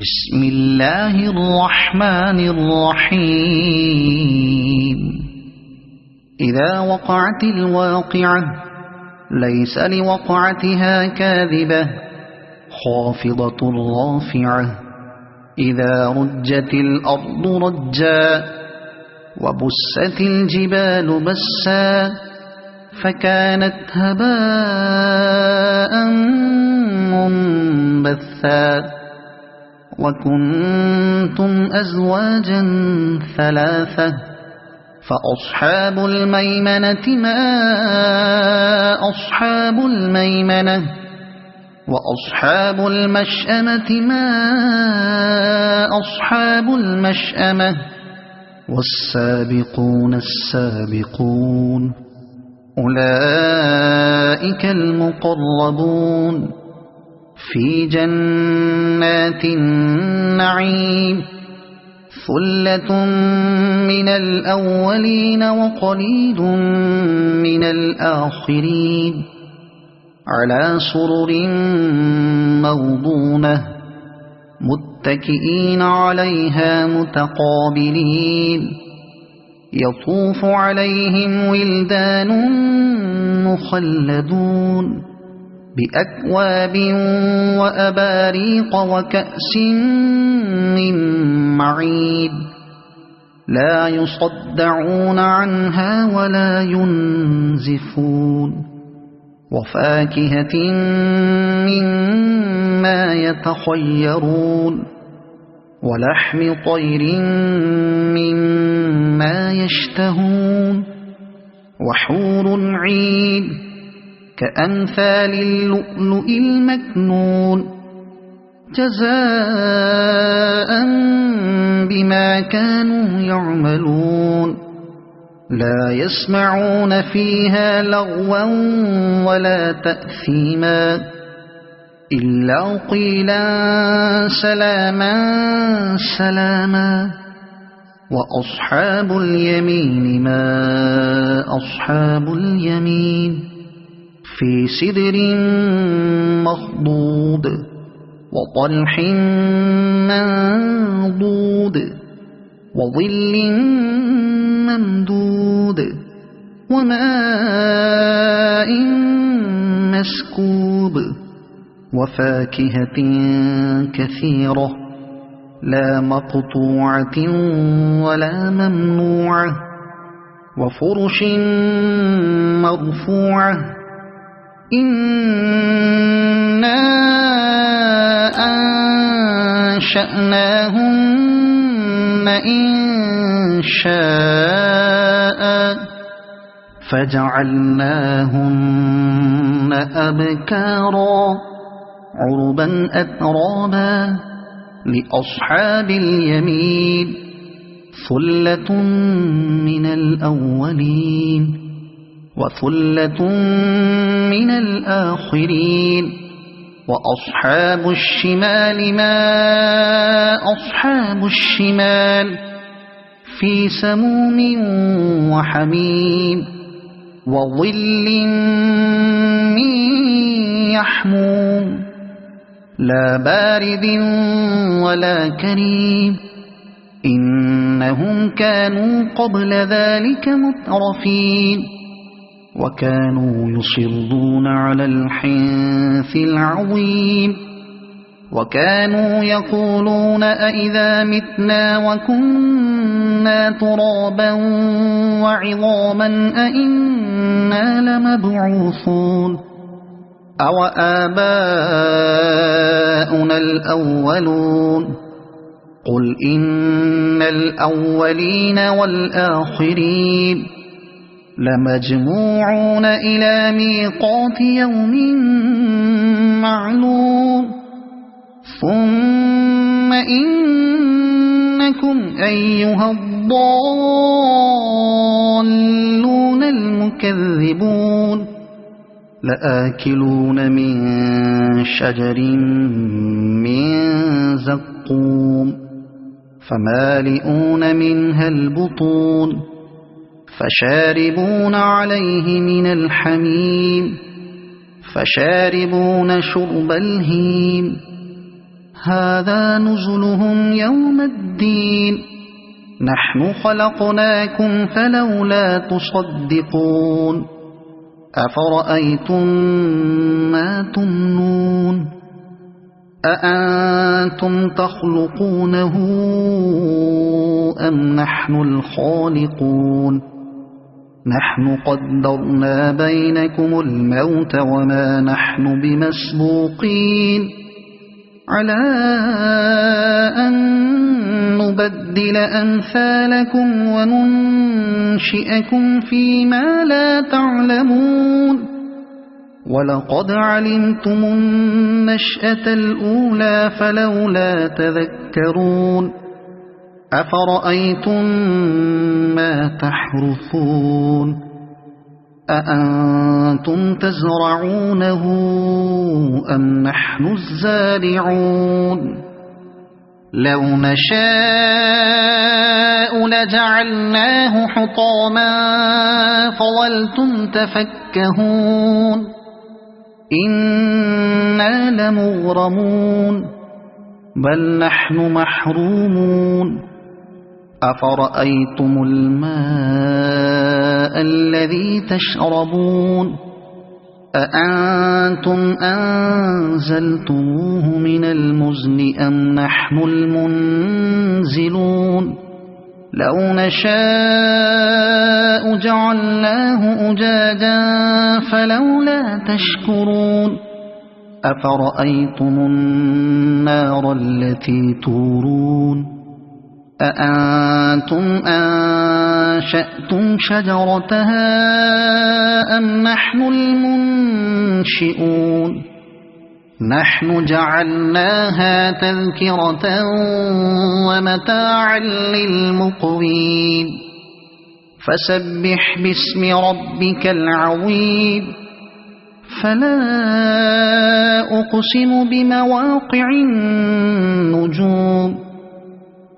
بسم الله الرحمن الرحيم. إذا وقعت الواقعة ليس لوقعتها كاذبة خافضة رافعة. إذا رجت الأرض رجا وبست الجبال بسا فكانت هباء منبثا. وكنتم أزواجا ثلاثة فأصحاب الميمنة ما أصحاب الميمنة وأصحاب المشأمة ما أصحاب المشأمة والسابقون السابقون أولئك المقربون في جنات النعيم. ثلة من الأولين وقليل من الآخرين على سرر موضونة متكئين عليها متقابلين. يطوف عليهم ولدان مخلدون بأكواب وأباريق وكأس من معين لا يصدعون عنها ولا ينزفون. وفاكهة مما يتخيرون ولحم طير مما يشتهون وحور عين كأمثال اللؤلؤ المكنون جزاء بما كانوا يعملون. لا يسمعون فيها لغوا ولا تأثيما إلا قيلا سلاما سلاما. وأصحاب اليمين ما أصحاب اليمين في سدر مخضود وطلح منضود وظل ممدود وماء مسكوب وفاكهة كثيرة لا مقطوعة ولا ممنوعة وفرش مرفوعة. إنا أنشأناهن إنشاء فجعلناهن أبكارا عربا أترابا لأصحاب اليمين. ثلة من الأولين وثلة من الآخرين. وأصحاب الشمال ما أصحاب الشمال في سموم وحميم وظل من يحموم لا بارد ولا كريم. إنهم كانوا قبل ذلك مترفين وكانوا يصرون على الحنث العظيم. وكانوا يقولون أئذا متنا وكنا ترابا وعظاما أئنا لمبعوثون أو آباؤنا الأولون. قل إن الأولين والآخرين لمجموعون إلى ميقات يوم معلوم. ثم إنكم أيها الضالون المكذبون لآكلون من شجر من زقوم فمالئون منها البطون فشاربون عليه من الحميم فشاربون شرب الهيم هذا نزلهم يوم الدين نحن خلقناكم فلولا تصدقون أفرأيتم ما تمنون أأنتم تخلقونه أم نحن الخالقون نحن قدرنا بينكم الموت وما نحن بمسبوقين على أن نبدل أمثالكم وننشئكم فيما لا تعلمون ولقد علمتم النشأة الأولى فلولا تذكرون أفرأيتم ما تحرثون أأنتم تزرعونه أم نحن الزارعون لو نشاء لجعلناه حطاما فظلتم تفكهون إنا لمغرمون بل نحن محرومون أفرأيتم الماء الذي تشربون أأنتم أنزلتموه من المزن أم نحن المنزلون لو نشاء جعلناه أجاجا فلولا تشكرون أفرأيتم النار التي تورون أأنتم أنشأتم شجرتها أم نحن المنشئون نحن جعلناها تذكرة ومتاعا للمقوين فسبح باسم ربك العظيم فلا أقسم بمواقع النجوم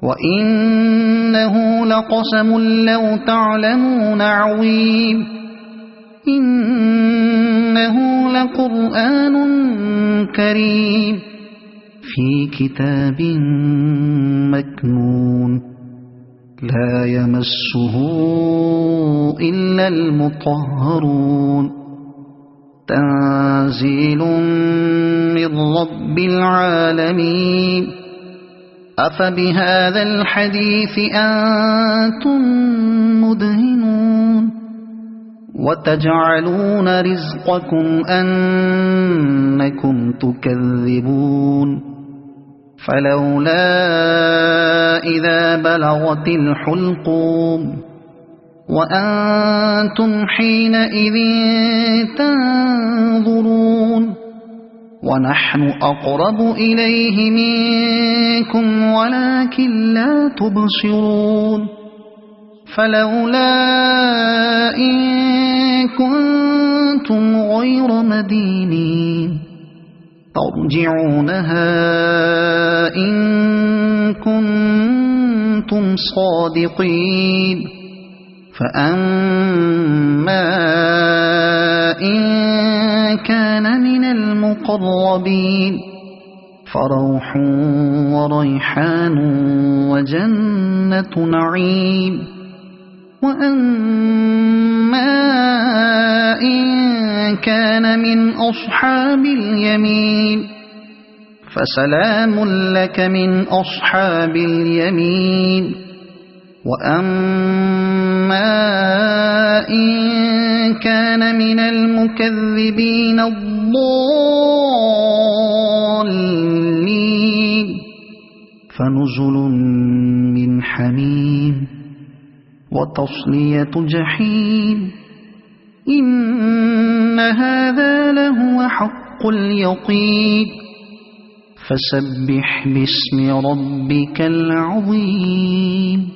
وإنه لقسم لو تعلمون عظيم إنه لقرآن كريم في كتاب مكنون لا يمسه إلا المطهرون تنزيل من رب العالمين أفبهذا الحديث أنتم مدهنون وتجعلون رزقكم أنكم تكذبون فلولا إذا بلغت الحلقوم وأنتم حينئذ تنظرون ونحن أقرب إليه منكم ولكن لا تبصرون فلولا إن كنتم غير مدينين ترجعونها إن كنتم صادقين فأما إن كان من المقربين فروح وريحان وجنة نعيم وأما إن كان من أصحاب اليمين فسلام لك من أصحاب اليمين وأما إن كان من المكذبين الضالين فنزل من حميم وتصلية جحيم إن هذا لهو حق اليقين فسبح باسم ربك العظيم